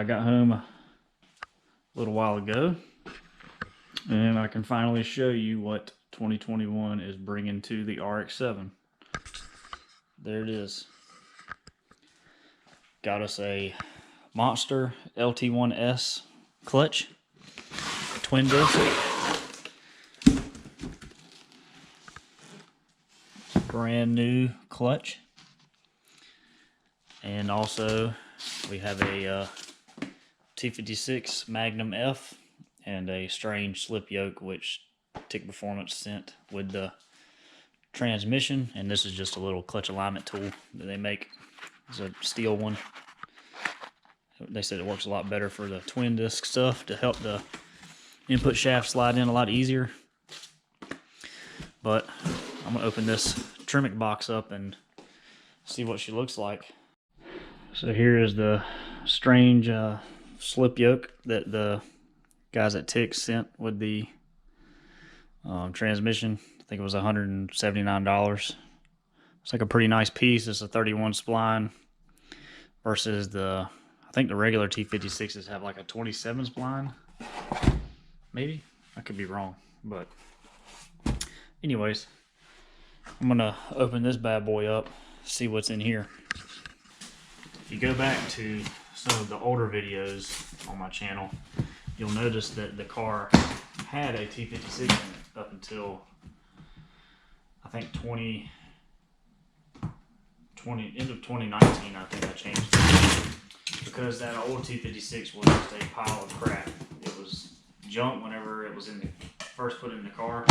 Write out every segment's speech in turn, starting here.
got home a little while ago, and I can finally show you what 2021 is bringing to the RX-7. There it is. Got us a Monster LT1S clutch, twin disc, brand new clutch, and also we have a T56 Magnum F and a strange slip yoke which TIC Performance sent with the transmission, and this is just a little clutch alignment tool that they make. It's a steel one. They said it works a lot better for the twin disc stuff to help the input shaft slide in a lot easier. But I'm gonna open this Tremec box up and see what she looks like. So here is the strange slip yoke that the guys at TIC sent with the transmission. I think it was $179. It's like a pretty nice piece. It's a 31 spline versus I think the regular T56s have like a 27 spline. Maybe? I could be wrong. But anyways, I'm gonna open this bad boy up, see what's in here. If you go back to some of the older videos on my channel, you'll notice that the car had a T56 in it up until I think end of 2019. I think I changed it because that old T56 was just a pile of crap. It was junk whenever it was first put in the car.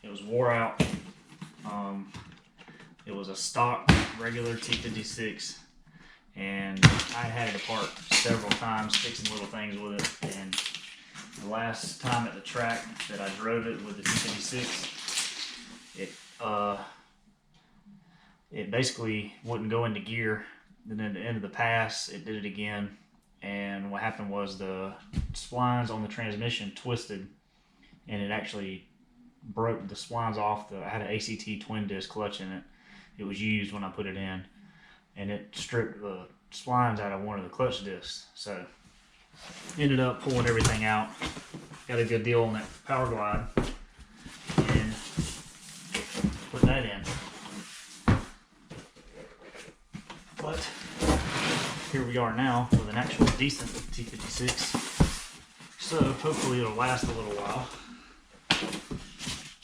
It was wore out. It was a stock regular T56, and I had it apart several times fixing little things with it. And the last time at the track that I drove it with the T56, it basically wouldn't go into gear. Then at the end of the pass, it did it again. And what happened was the splines on the transmission twisted, and it actually broke the splines off. I had an ACT twin disc clutch in it. It was used when I put it in, and it stripped the splines out of one of the clutch discs. So ended up pulling everything out. Got a good deal on that Power Glide and put that in. But here we are now with an actual decent T56. So hopefully it'll last a little while,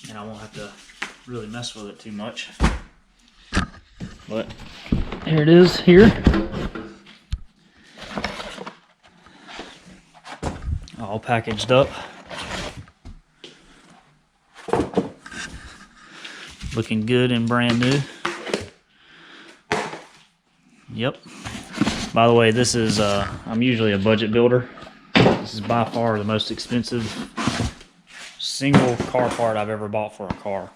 and I won't have to really mess with it too much. But here it is here. All packaged up. Looking good and brand new. Yep. By the way, this is, I'm usually a budget builder. This is by far the most expensive single car part I've ever bought for a car.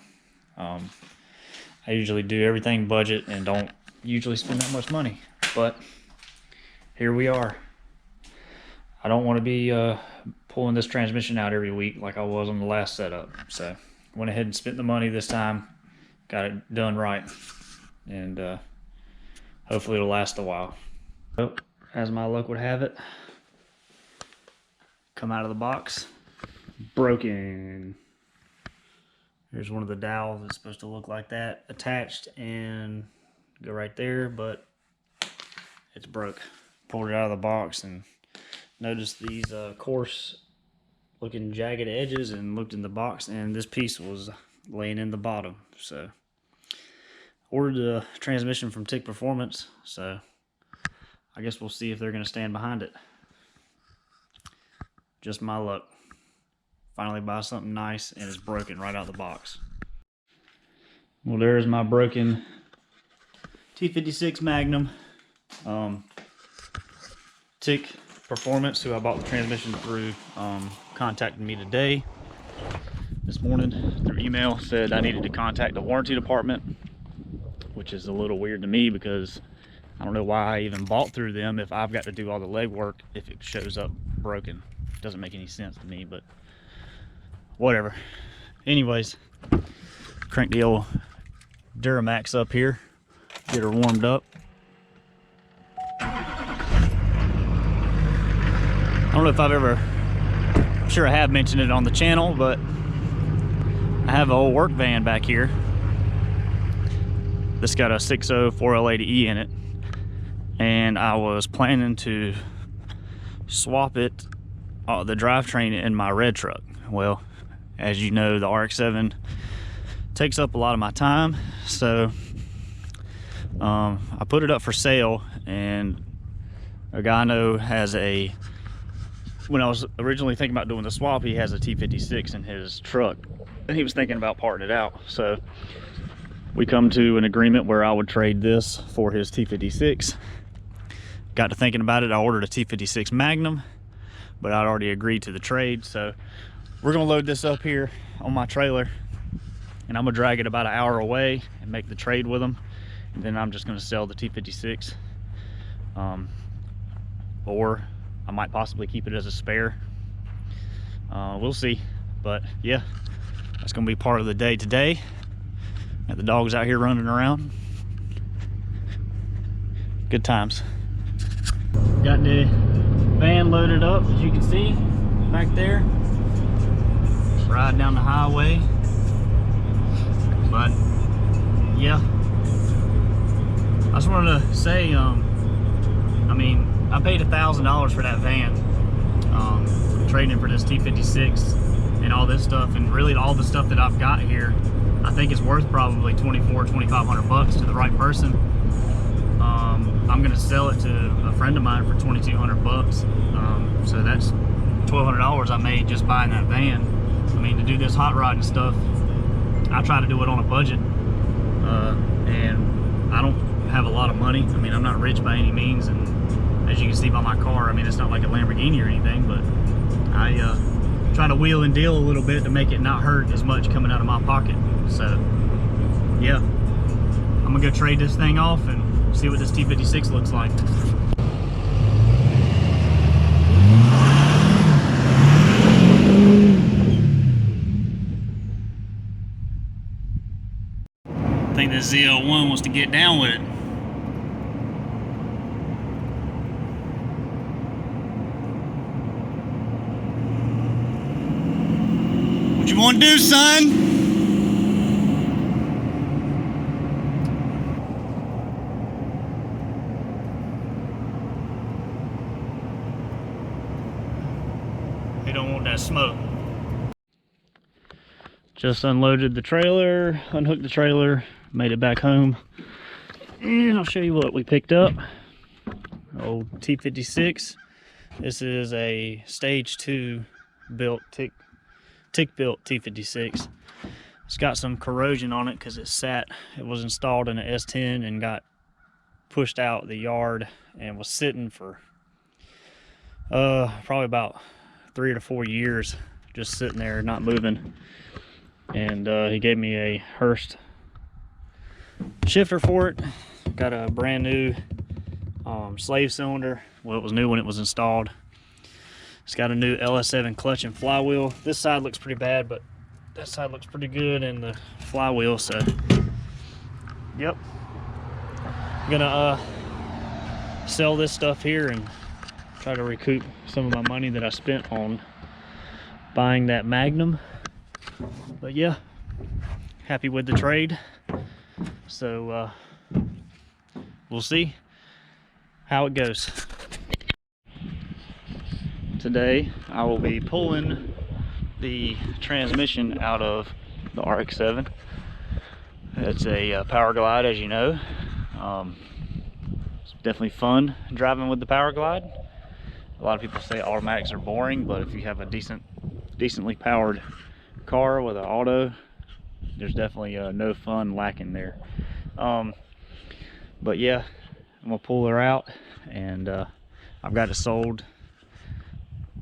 I usually do everything budget and don't usually spend that much money, but here we are. I don't want to be pulling this transmission out every week like I was on the last setup, so went ahead and spent the money this time, got it done right, and hopefully it'll last a while. So, as my luck would have it, come out of the box broken. Here's one of the dowels that's supposed to look like that, attached and go right there, but it's broke. Pulled it out of the box and noticed these coarse looking jagged edges, and looked in the box, and this piece was laying in the bottom. So ordered the transmission from TIC Performance, so I guess we'll see if they're going to stand behind it. Just my luck. Finally buy something nice and it's broken right out of the box. Well, there's my broken T56 Magnum. TIC Performance, who I bought the transmission through, contacted me today, this morning, through email. Said I needed to contact the warranty department, which is a little weird to me because I don't know why I even bought through them if I've got to do all the legwork if it shows up broken. It doesn't make any sense to me, but whatever. Anyways, crank the old Duramax up here, get her warmed up. don't know if I've ever, I'm sure I have mentioned it on the channel, but I have an old work van back here. This got a 6.0 4L80E in it, and I was planning to swap it, the drivetrain in my red truck. Well, as you know, the RX-7 takes up a lot of my time, so I put it up for sale, and a guy I know has a, when I was originally thinking about doing the swap, he has a T56 in his truck, and he was thinking about parting it out. So we come to an agreement where I would trade this for his T56. Got to thinking about it, I ordered a T56 Magnum, but I'd already agreed to the trade. So we're gonna load this up here on my trailer, and I'm gonna drag it about an hour away and make the trade with him. And then I'm just gonna sell the T56. Or I might possibly keep it as a spare. We'll see. But yeah, that's gonna be part of the day today. Got the dogs out here running around. Good times. Got the van loaded up, as you can see back there. Riding down the highway. But yeah, I just wanted to say, I mean, I paid $1,000 for that van, trading for this T56 and all this stuff, and really all the stuff that I've got here, I think it's worth probably $2,500 bucks to the right person. I'm gonna sell it to a friend of mine for $2,200 bucks. So that's $1,200 I made just buying that van. I mean, to do this hot rod and stuff, I try to do it on a budget, and I don't have a lot of money. I mean, I'm not rich by any means, and as you can see by my car, I mean, it's not like a Lamborghini or anything, but I try to wheel and deal a little bit to make it not hurt as much coming out of my pocket. So yeah, I'm gonna go trade this thing off and see what this T56 looks like. I think this ZL1 wants to get down with it. What you want to do, son? He don't want that smoke. Just unloaded the trailer, unhooked the trailer, made it back home, and I'll show you what we picked up. Old T56. This is a stage 2 built tick built T56. It's got some corrosion on it because it was installed in an S10 and got pushed out the yard and was sitting for probably about 3 to 4 years, just sitting there not moving. And he gave me a Hurst shifter for it. Got a brand new slave cylinder. Well, it was new when it was installed. It's got a new LS7 clutch and flywheel. This side looks pretty bad, but that side looks pretty good in the flywheel. So yep, I'm gonna sell this stuff here and try to recoup some of my money that I spent on buying that Magnum. But yeah, happy with the trade. So we'll see how it goes. Today I will be pulling the transmission out of the RX-7. It's a Power Glide, as you know. It's definitely fun driving with the Power Glide. A lot of people say automatics are boring, but if you have a decently powered car with an auto, there's definitely no fun lacking there. But yeah, I'm gonna pull her out, and I've got it sold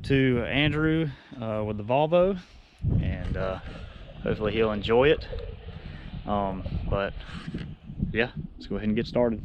to Andrew with the Volvo, and hopefully he'll enjoy it. But yeah, let's go ahead and get started.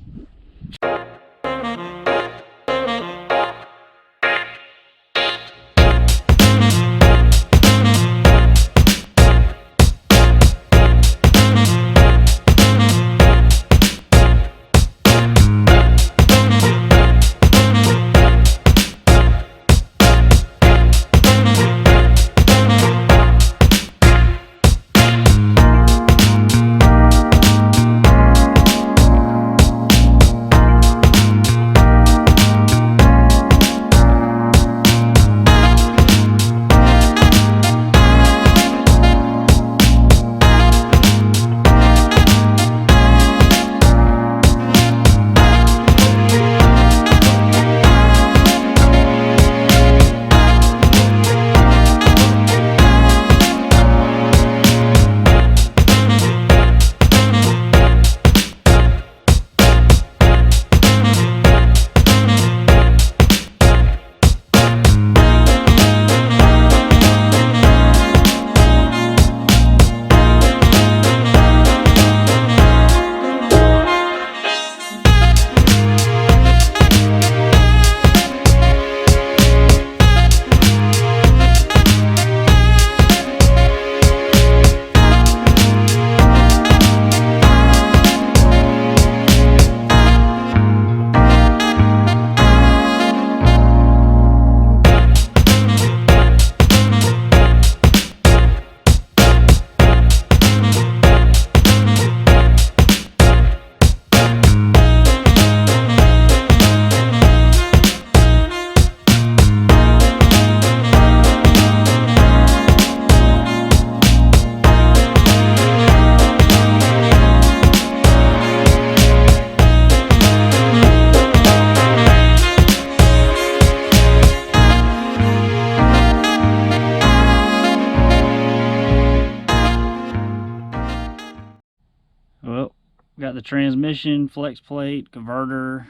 Got the transmission, flex plate, converter,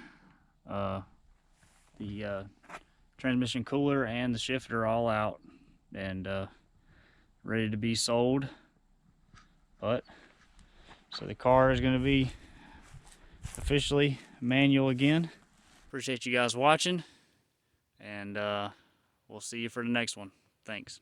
the transmission cooler, and the shifter all out and ready to be sold. But so the car is going to be officially manual again. Appreciate you guys watching, and we'll see you for the next one. Thanks.